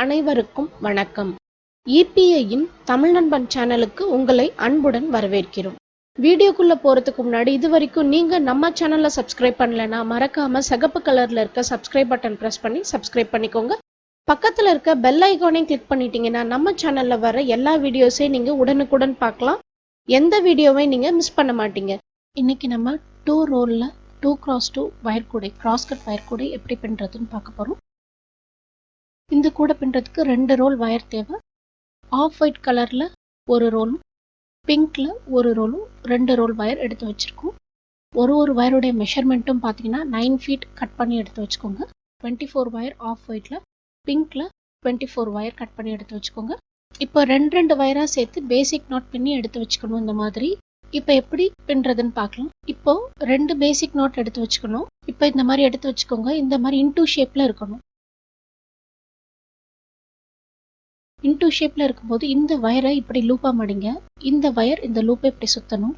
அனைவருக்கும் வணக்கம். EPIயின் தமிழ் நண்பன் சேனலுக்கு உங்களை அன்புடன் வரவேற்கிறோம். வீடியோக்குள்ள போறதுக்கு முன்னாடி இதுவரைக்கும் நீங்க நம்ம சேனலை சப்ஸ்கிரைப் பண்ணலனா மறக்காம சிகப்பு கலர்ல இருக்க சப்ஸ்கிரைப் பட்டன் பிரஸ் பண்ணி சப்ஸ்கிரைப் பண்ணிக்கோங்க. பக்கத்துல இருக்க பெல் ஐகானையும் கிளிக் பண்ணிட்டீங்கன்னா நம்ம சேனல்ல வர எல்லா வீடியோஸையும் நீங்க உடனுக்குடன் பார்க்கலாம். எந்த வீடியோவையும் நீங்க மிஸ் பண்ண மாட்டீங்க. இன்னைக்கு நம்ம 2 ரோல்ல 2x2 வயர் கூடை crosscut வயர் கூடை எப்படி பின்றதுன்னு பார்க்க போறோம். இந்த கூட பின்றதுக்கு 2 ரோல் வயர் தேவை. ஆஃப் ஒயிட் கலர்ல ஒரு ரோலும் பிங்க்ல ஒரு ரோலும் 2 ரோல் வயர் எடுத்து வச்சிருக்கோம். ஒரு வயருடைய மெஷர்மெண்ட்டும் பார்த்தீங்கன்னா 9 ஃபீட் கட் பண்ணி எடுத்து வச்சுக்கோங்க. 24 வயர் ஆஃப் ஒயிட்ல, பிங்க்ல 24 வயர் கட் பண்ணி எடுத்து வச்சுக்கோங்க. இப்போ 2 வயரா சேர்த்து பேசிக் நாட் பின்னி எடுத்து வச்சுக்கணும். இந்த மாதிரி இப்போ எப்படி பின்றதுன்னு பார்க்கலாம். இப்போ 2 பேசிக் நாட் எடுத்து வச்சுக்கணும். இப்போ இந்த மாதிரி எடுத்து வச்சுக்கோங்க. இந்த மாதிரி இன்டூ ஷேப்ல இருக்கணும். இன்டூ ஷேப்ல இருக்கும்போது இந்த வயரை இப்படி லூப்பா மடிங்க. இந்த வயர் இந்த லூப்பை இப்படி சுத்தணும்.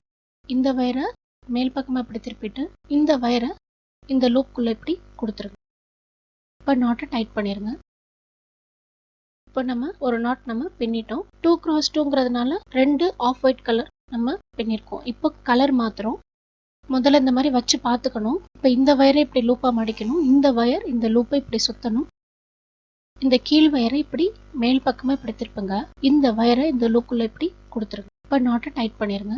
இந்த வயரை மேல் பக்கமா இப்படி திருப்பிட்டு இந்த வயரை இந்த லூப்குள்ள இப்படி கொடுத்துருங்க. இப்போ நாட்டை டைட் பண்ணிருங்க. இப்போ நம்ம ஒரு நாட் நம்ம பின்னிட்டோம். 2x2ங்கிறதுனால 2 ஆஃப் ஒயிட் கலர் நம்ம பின்னிருக்கோம். இப்போ கலர் மாத்திரம். முதல்ல இந்த மாதிரி வச்சு பார்த்துக்கணும். இப்போ இந்த வயரை இப்படி லூப்பா மடிக்கணும். இந்த வயர் இந்த லூப்பை இப்படி சுத்தணும். இந்த கீழ் வயரை இப்படி மேல் பக்கமா இப்படி திருப்புங்க. இந்த வயரை இந்த லூக்குள்ள இப்படி கொடுத்துருங்க. இப்போ நாட்டை டைட் பண்ணிருங்க.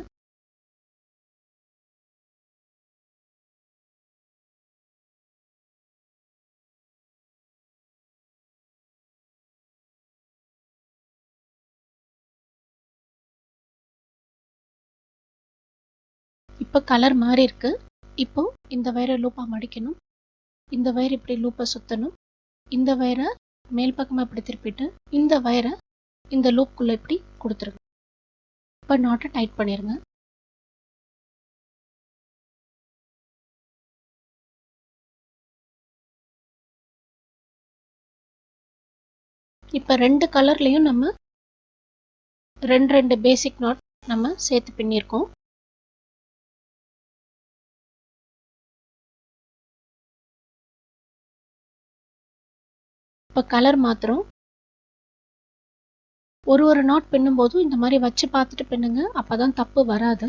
இப்போ கலர் மாறி இருக்கு. இப்போ இந்த வயரை லூப்பா மடிக்கணும். இந்த வயர் இப்படி லூப்பை சுத்தணும். இந்த வயரை மேல் பக்கமா இப்படி திருப்பிட்டு இந்த வயரை இந்த லூப்புக்குள்ள இப்படி கொடுத்துருங்க. இப்போ நாட்டை டைட் பண்ணிருங்க. இப்போ 2 கலர்லயும் நம்ம 2 பேசிக் நாட் நம்ம சேர்த்து பின்னிருக்கோம். இப்போ கலர் மாத்திரம். ஒரு நாட் பின்னும் போதும் இந்த மாதிரி வச்சு பார்த்துட்டு பின்னுங்க. அப்பதான் தப்பு வராது.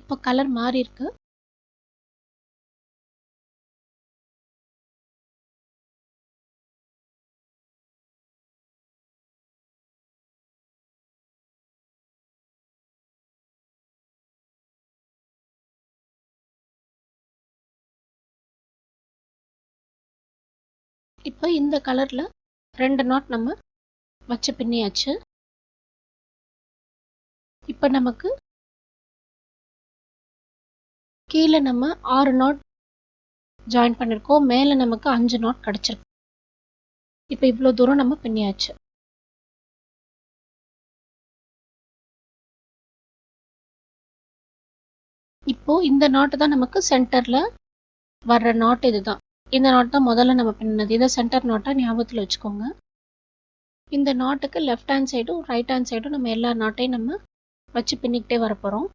இப்போ கலர் மாறி இருக்கு. இப்போ இந்த கலர்ல 2 நாட் நம்ம வச்சு பின்னியாச்சு. இப்போ நமக்கு கீழே நம்ம 6 நாட் ஜாயின் பண்ணிருக்கோம். மேலே நமக்கு 5 நாட் கிடைச்சிருக்கு. இப்போ இவ்வளோ தூரம் நம்ம பின்னியாச்சு. இப்போ இந்த நாட்டு தான் நமக்கு சென்டர்ல வர்ற நாட். இதுதான் இந்த நாட் தான் முதல்ல நம்ம பின்னது. இதை சென்டர் நாட்டா ஞாபகத்தில் வச்சுக்கோங்க. இந்த நாட்டுக்கு லெஃப்ட் ஹேண்ட் சைடும் ரைட் ஹேண்ட் சைடும் நம்ம எல்லா நாட்டையும் நம்ம வச்சு பின்னிக்கிட்டே வர போறோம்.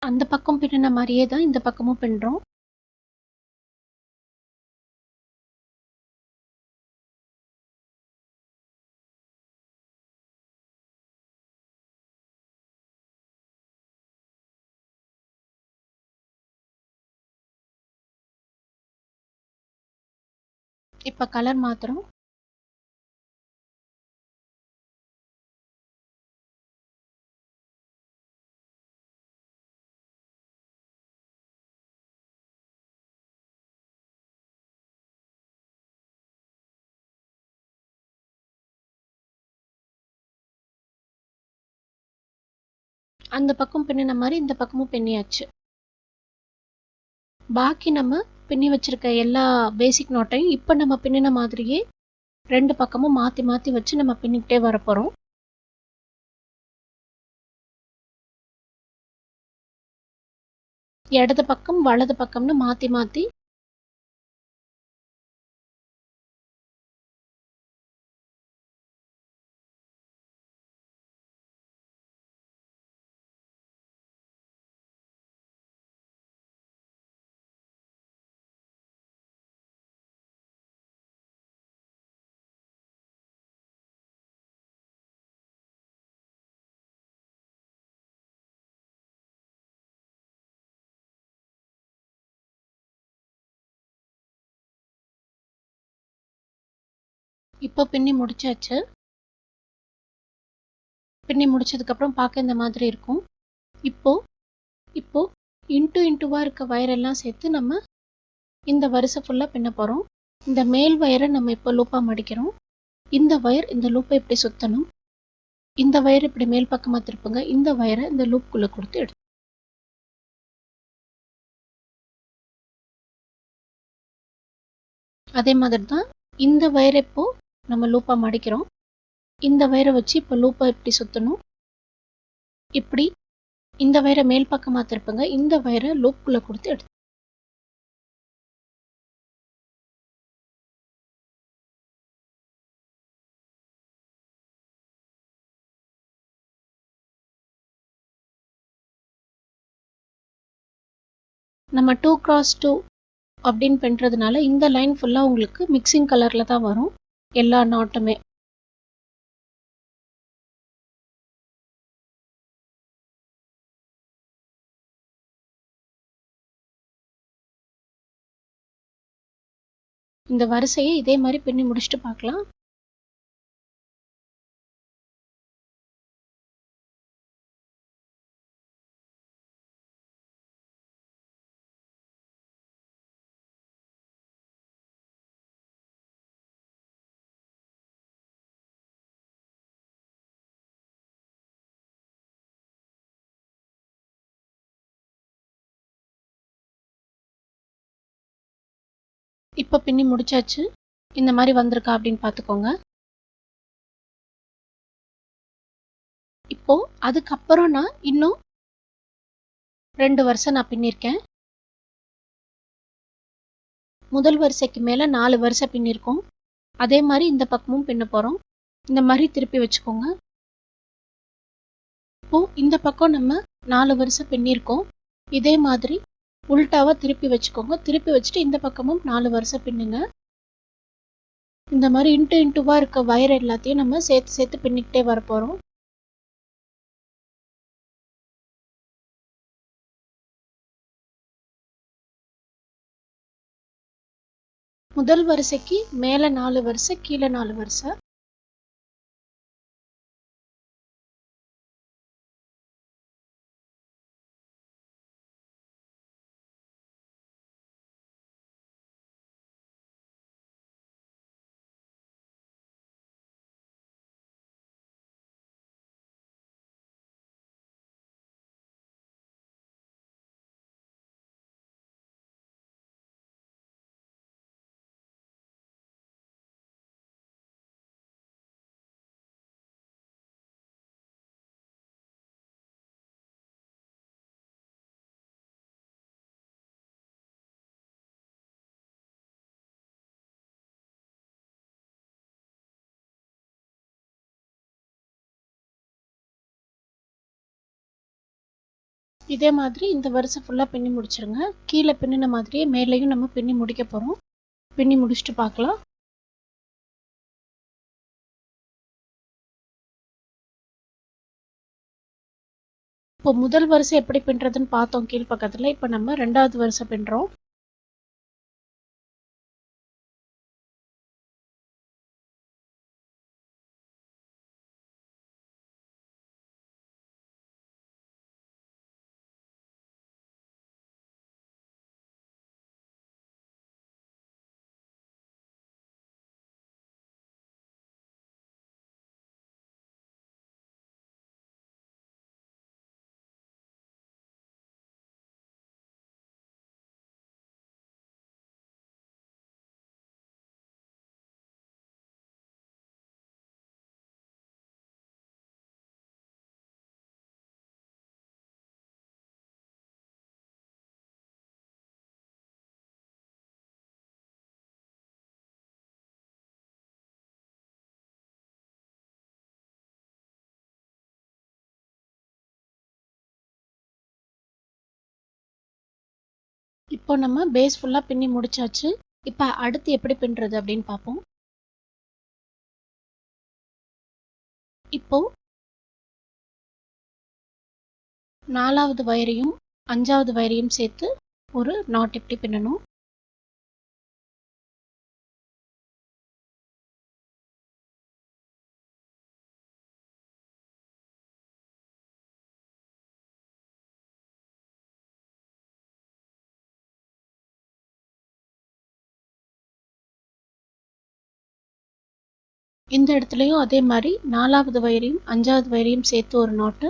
அந்த பக்கம் பின்னின மாதிரியே தான் இந்த பக்கமும் பின்றோம். இப்போ கலர் மாத்திரம். அந்த பக்கம் பின்னின மாதிரி இந்த பக்கமும் பின்னியாச்சு. பாக்கி நம்ம பின்னி வச்சிருக்க எல்லா பேசிக் நாட்டையும் இப்போ நம்ம பின்னின மாதிரியே 2 பக்கமும் மாற்றி மாற்றி வச்சு நம்ம பின்னிக்கிட்டே வர போகிறோம். இடது பக்கம் வலது பக்கம்னு மாற்றி மாற்றி இப்போ பின்னி முடிச்சாச்சு. பின்னி முடிச்சதுக்கப்புறம் பார்க்க இந்த மாதிரி இருக்கும். இப்போ இன்ட்டுவா இருக்க வயரெல்லாம் சேர்த்து நம்ம இந்த வரிசை ஃபுல்லாக பின்ன போகிறோம். இந்த மேல் வயரை நம்ம இப்போ லூப்பாக மடிக்கிறோம். இந்த வயர் இந்த லூப்பை இப்படி சுற்றணும். இந்த வயர் இப்படி மேல் பக்கமாக திருப்புங்க. இந்த வயரை இந்த லூப்புக்குள்ளே கொடுத்து எடுத்து அதே மாதிரி தான் இந்த வயரை இப்போ நம்ம லூப்பாக மடிக்கிறோம். இந்த வயரை வச்சு இப்போ லூப்பை இப்படி சுற்றணும். இப்படி இந்த வயரை மேல் பக்கமாக திருப்புங்க. இந்த வயரை லூப்புக்குள்ளே கொடுத்து எடுத்து நம்ம 2x2 அப்படின்னு பண்ணுறதுனால இந்த லைன் ஃபுல்லாக உங்களுக்கு மிக்சிங் கலரில் தான் வரும் எல்லா நாட்டுமே. இந்த வரிசையை இதே மாதிரி பின்னி முடிச்சுட்டு பார்க்கலாம். இப்போ பின்னி முடிச்சாச்சு. இந்த மாதிரி வந்திருக்கா அப்படின்னு பார்த்துக்கோங்க. இப்போ அதுக்கப்புறம் நான் இன்னும் 2 வரிசை நான் பின்னிருக்கேன். முதல் வரிசைக்கு மேலே 4 வரிசை பின்னிருக்கோம். அதே மாதிரி இந்த பக்கமும் பின்ன போகிறோம். இந்த மாதிரி திருப்பி வச்சுக்கோங்க. இப்போ இந்த பக்கம் நம்ம 4 வரிசை பின்னிருக்கோம். இதே மாதிரி உல்டாவா திருப்பி வச்சுக்கோங்க. திருப்பி வச்சுட்டு இந்த பக்கமும் 4 வரிசை பின்னுங்க. இந்த மாதிரி இன்ட்டுவா இருக்க வயர் எல்லாத்தையும் நம்ம சேர்த்து சேர்த்து பின்னிக்கிட்டே வர போகிறோம். முதல் வரிசைக்கு மேலே 4 வரிசை, கீழே 4 வரிசை. இதே மாதிரி இந்த வரிசை ஃபுல்லாக பின்னி முடிச்சிருங்க. கீழே பின்னின மாதிரியே மேலேயும் நம்ம பின்னி முடிக்க போகிறோம். பின்னி முடிச்சுட்டு பார்க்கலாம். இப்போ முதல் வரிசை எப்படி பின்னுறதுன்னு பார்த்தோம் கீழ் பக்கத்தில். இப்போ நம்ம 2வது வரிசை பின்னுறோம். இப்போ நம்ம பேஸ் ஃபுல்லா பின்னி முடிச்சாச்சு. இப்போ அடுத்து எப்படி பின்றது அப்படின்னு பார்ப்போம். இப்போ 4வது வயரையும் 5வது வயரையும் சேர்த்து ஒரு நாட் எப்படி பின்னணும். இந்த இடத்துலயும் அதே மாதிரி 4வது வயரையும் 5வது வயரையும் சேர்த்து ஒரு நாட்டு.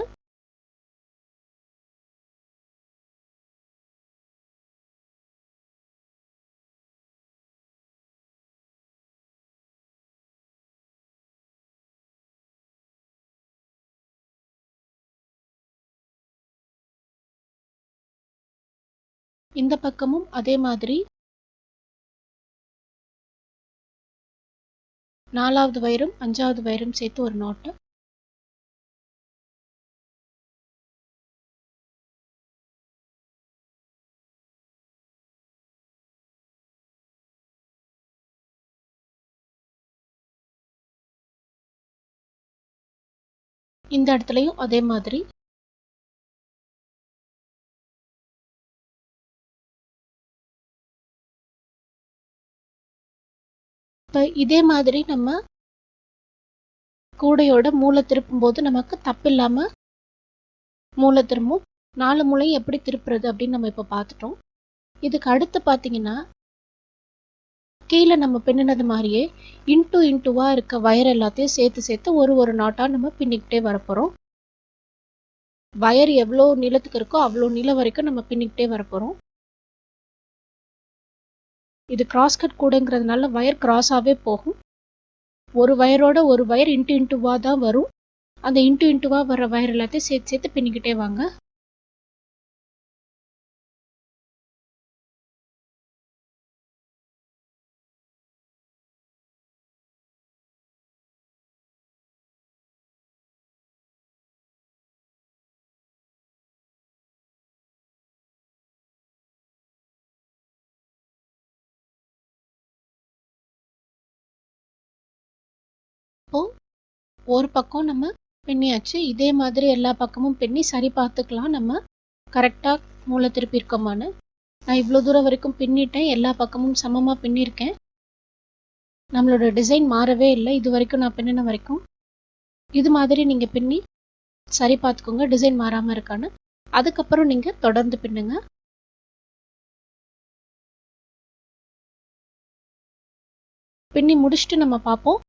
இந்த பக்கமும் அதே மாதிரி 4வது வயரும் 5வது வயரும் சேர்த்து ஒரு நாட்டு. இந்த இடத்துலயும் அதே மாதிரி இப்போ இதே மாதிரி நம்ம கூடையோட மூளை திருப்பும் போது நமக்கு தப்பில்லாம மூளை திரும்பும். 4 மூளையும் எப்படி திருப்புறது அப்படின்னு நம்ம இப்போ பார்த்துட்டோம். இதுக்கு அடுத்து பார்த்தீங்கன்னா கீழே நம்ம பின்னினது மாதிரியே இன்டூவா இருக்க வயர் எல்லாத்தையும் சேர்த்து ஒரு நாட்டா நம்ம பின்னிக்கிட்டே வரப்போறோம். வயர் எவ்வளோ நீளத்துக்கு இருக்கோ அவ்வளோ நீளம் வரைக்கும் நம்ம பின்னிக்கிட்டே வரப்போறோம். இது கிராஸ்கட் கூடைங்கிறதுனால வயர் கிராஸாவே போகும். ஒரு வயரோட ஒரு வயர் இன்டூவா தான் வரும். அந்த இன்டூவா வர வயர் எல்லாத்தையும் சேர்த்து பின்னிக்கிட்டே வாங்க. இப்போ ஒரு பக்கம் நம்ம பின்னியாச்சு. இதே மாதிரி எல்லா பக்கமும் பின்னி சரி பார்த்துக்கலாம் நம்ம கரெக்டாக மூளை திருப்பி இருக்கோமான்னு. நான் இவ்வளோ தூரம் வரைக்கும் பின்னிட்டேன். எல்லா பக்கமும் சமமாக பின்னிருக்கேன். நம்மளோட டிசைன் மாறவே இல்லை இது வரைக்கும் நான் பின்னின வரைக்கும். இது மாதிரி நீங்கள் பின்னி சரி பார்த்துக்கோங்க டிசைன் மாறாமல் இருக்கான்னு. அதுக்கப்புறம் நீங்கள் தொடர்ந்து பின்னுங்க. பின்னி முடிச்சுட்டு நம்ம பார்ப்போம்.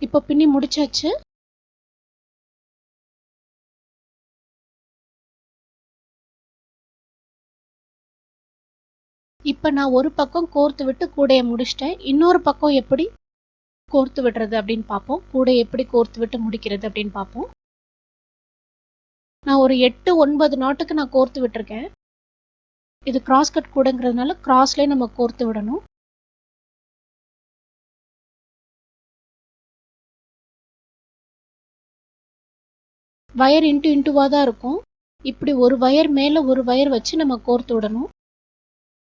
இப்போ பின்னி முடிச்சாச்சு. இப்போ நான் ஒரு பக்கம் கோர்த்து விட்டு கூடையை முடிச்சிட்டேன். இன்னொரு பக்கம் எப்படி கோர்த்து விடுறது அப்படின்னு பார்ப்போம். கூடையை எப்படி கோர்த்து விட்டு முடிக்கிறது அப்படின்னு பார்ப்போம். நான் ஒரு 8-9 நாட்டுக்கு நான் கோர்த்து விட்டுருக்கேன். இது கிராஸ்கட் கூடைங்கிறதுனால கிராஸ்லேயே நம்ம கோர்த்து விடணும். வயர் இன்டூவா தான் இருக்கும். இப்படி ஒரு வயர் மேலே ஒரு வயர் வச்சு நம்ம கோர்த்து விடணும்.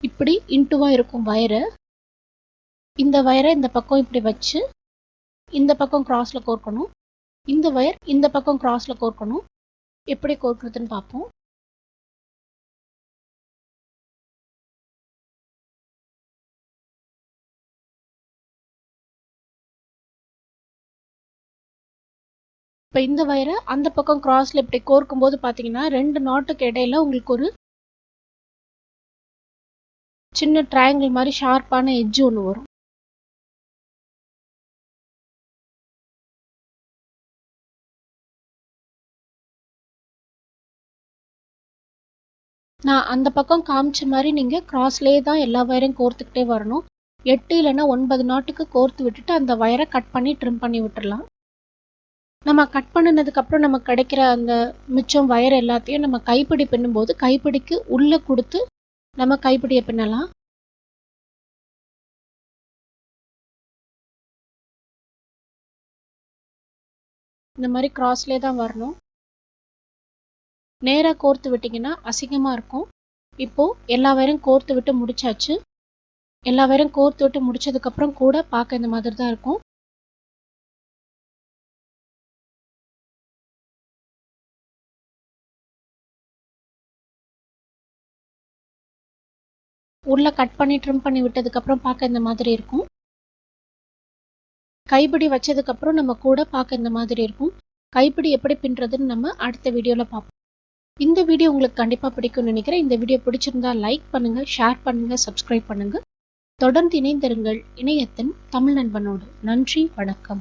இப்படி இன்டூவா இருக்கும் வயரை. இந்த வயரை இந்த பக்கம் இப்படி வச்சு இந்த பக்கம் கிராஸில் கோர்க்கணும். இந்த வயர் இந்த பக்கம் கிராஸில் கோர்க்கணும். எப்படி கோர்க்குறதுன்னு பார்ப்போம். இப்போ இந்த வயரை அந்த பக்கம் கிராஸில் இப்படி கோர்க்கும் போது பார்த்தீங்கன்னா 2 நாட்டுக்கு இடையில உங்களுக்கு ஒரு சின்ன ட்ரையாங்கிள் மாதிரி ஷார்ப்பான எட்ஜ் ஒன்று வரும். நான் அந்த பக்கம் காமிச்ச மாதிரி நீங்கள் கிராஸ்லேயே தான் எல்லா வயரையும் கோர்த்துக்கிட்டே வரணும். 8 இல்லைன்னா 9 நாட்டுக்கு கோர்த்து விட்டுட்டு அந்த வயரை கட் பண்ணி ட்ரிம் பண்ணி விட்டுடலாம். நம்ம கட் பண்ணினதுக்கப்புறம் நமக்கு கிடைக்கிற அந்த மிச்சம் வயர் எல்லாத்தையும் நம்ம கைப்பிடி பின்னும்போது கைப்பிடிக்கு உள்ளே கொடுத்து நம்ம கைப்பிடியை பின்னலாம். இந்த மாதிரி கிராஸ்லேயே தான் வரணும். நேராக கோர்த்து விட்டிங்கன்னா அசிங்கமாக இருக்கும். இப்போது எல்லா வயரையும் கோர்த்து விட்டு முடிச்சாச்சு. எல்லா வயரையும் கோர்த்து விட்டு முடிச்சதுக்கப்புறம் கூட பார்க்க இந்த மாதிரி தான் இருக்கும். உள்ள கட் பண்ணி ட்ரிம் பண்ணி விட்டதுக்கப்புறம் பார்க்க இந்த மாதிரி இருக்கும். கைப்பிடி வச்சதுக்கப்புறம் நம்ம கூட பார்க்க இந்த மாதிரி இருக்கும். கைப்பிடி எப்படி பின்னுறதுன்னு நம்ம அடுத்த வீடியோவில் பார்ப்போம். இந்த வீடியோ உங்களுக்கு கண்டிப்பாக பிடிக்கும்னு நினைக்கிறேன். இந்த வீடியோ பிடிச்சிருந்தா லைக் பண்ணுங்கள், ஷேர் பண்ணுங்கள், சப்ஸ்கிரைப் பண்ணுங்கள். தொடர்ந்து இணைந்திருங்கள் இணையத்தின் தமிழ் நண்பனோடு. நன்றி, வணக்கம்.